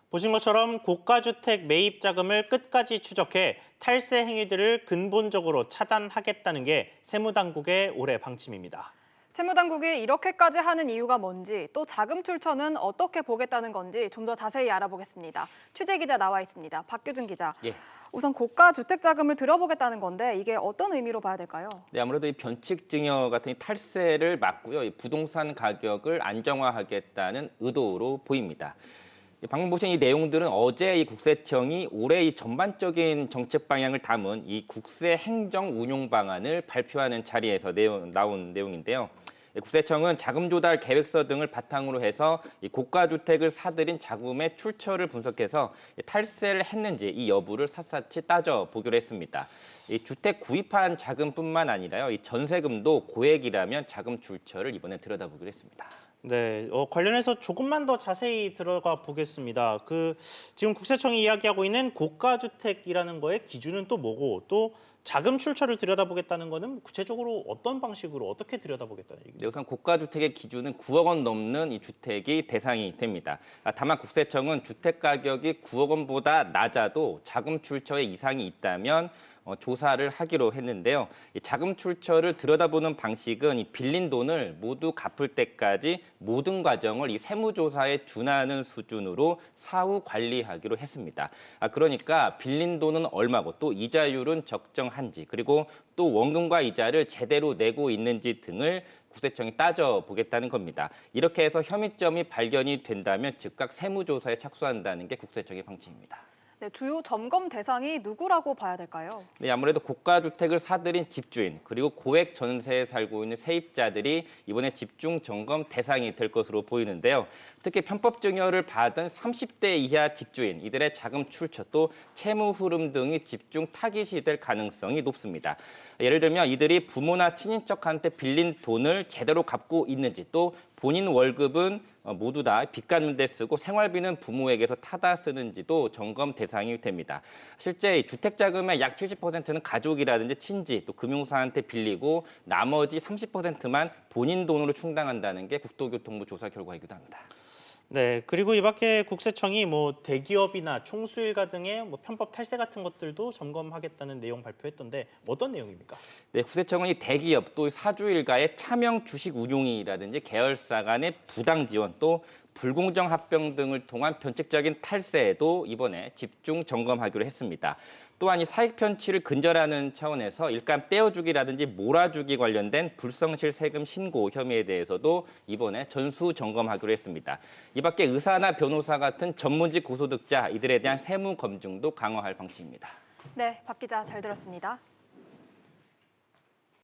보신 것처럼 고가주택 매입 자금을 끝까지 추적해 탈세 행위들을 근본적으로 차단하겠다는 게 세무당국의 올해 방침입니다. 세무당국이 이렇게까지 하는 이유가 뭔지, 또 자금 출처는 어떻게 보겠다는 건지 좀 더 자세히 알아보겠습니다. 취재 기자 나와 있습니다. 박규준 기자. 예. 우선 고가 주택 자금을 들여보겠다는 건데 이게 어떤 의미로 봐야 될까요? 네, 아무래도 이 변칙 증여 같은 이 탈세를 막고요, 이 부동산 가격을 안정화하겠다는 의도로 보입니다. 방금 보신 이 내용들은 어제 이 국세청이 올해 이 전반적인 정책 방향을 담은 이 국세 행정 운용 방안을 발표하는 자리에서 나온 내용인데요. 국세청은 자금 조달 계획서 등을 바탕으로 해서 이 고가 주택을 사들인 자금의 출처를 분석해서 탈세를 했는지 이 여부를 샅샅이 따져 보기로 했습니다. 이 주택 구입한 자금뿐만 아니라요, 이 전세금도 고액이라면 자금 출처를 이번에 들여다보기로 했습니다. 네, 관련해서 조금만 더 자세히 들어가 보겠습니다. 지금 국세청이 이야기하고 있는 고가주택이라는 거의 기준은 또 뭐고, 또 자금 출처를 들여다보겠다는 거는 구체적으로 어떤 방식으로 어떻게 들여다보겠다는 얘기입니까? 네, 우선 고가주택의 기준은 9억 원 넘는 이 주택이 대상이 됩니다. 다만 국세청은 주택 가격이 9억 원보다 낮아도 자금 출처에 이상이 있다면 조사를 하기로 했는데요. 이 자금 출처를 들여다보는 방식은 이 빌린 돈을 모두 갚을 때까지 모든 과정을 이 세무조사에 준하는 수준으로 사후 관리하기로 했습니다. 그러니까 빌린 돈은 얼마고 또 이자율은 적정한지, 그리고 또 원금과 이자를 제대로 내고 있는지 등을 국세청이 따져보겠다는 겁니다. 이렇게 해서 혐의점이 발견이 된다면 즉각 세무조사에 착수한다는 게 국세청의 방침입니다. 네, 주요 점검 대상이 누구라고 봐야 될까요? 네, 아무래도 고가주택을 사들인 집주인, 그리고 고액 전세에 살고 있는 세입자들이 이번에 집중 점검 대상이 될 것으로 보이는데요. 특히 편법 증여를 받은 30대 이하 집주인, 이들의 자금 출처 또 채무 흐름 등이 집중 타깃이 될 가능성이 높습니다. 예를 들면 이들이 부모나 친인척한테 빌린 돈을 제대로 갚고 있는지, 또 본인 월급은 모두 다 빚 갚는 데 쓰고 생활비는 부모에게서 타다 쓰는지도 점검 대상이 됩니다. 실제 주택자금의 약 70%는 가족이라든지 친지, 또 금융사한테 빌리고 나머지 30%만 본인 돈으로 충당한다는 게 국토교통부 조사 결과이기도 합니다. 네, 그리고 이 밖에 국세청이 대기업이나 총수일가 등의 편법 탈세 같은 것들도 점검하겠다는 내용 발표했던데 어떤 내용입니까? 네, 국세청은 이 대기업 또 사주 일가의 차명 주식 운용이라든지 계열사 간의 부당 지원 또 불공정 합병 등을 통한 변칙적인 탈세에도 이번에 집중 점검하기로 했습니다. 또한 이 사익 편취를 근절하는 차원에서 일감 떼어주기라든지 몰아주기 관련된 불성실 세금 신고 혐의에 대해서도 이번에 전수 점검하기로 했습니다. 이 밖에 의사나 변호사 같은 전문직 고소득자 이들에 대한 세무 검증도 강화할 방침입니다. 네, 박 기자 잘 들었습니다.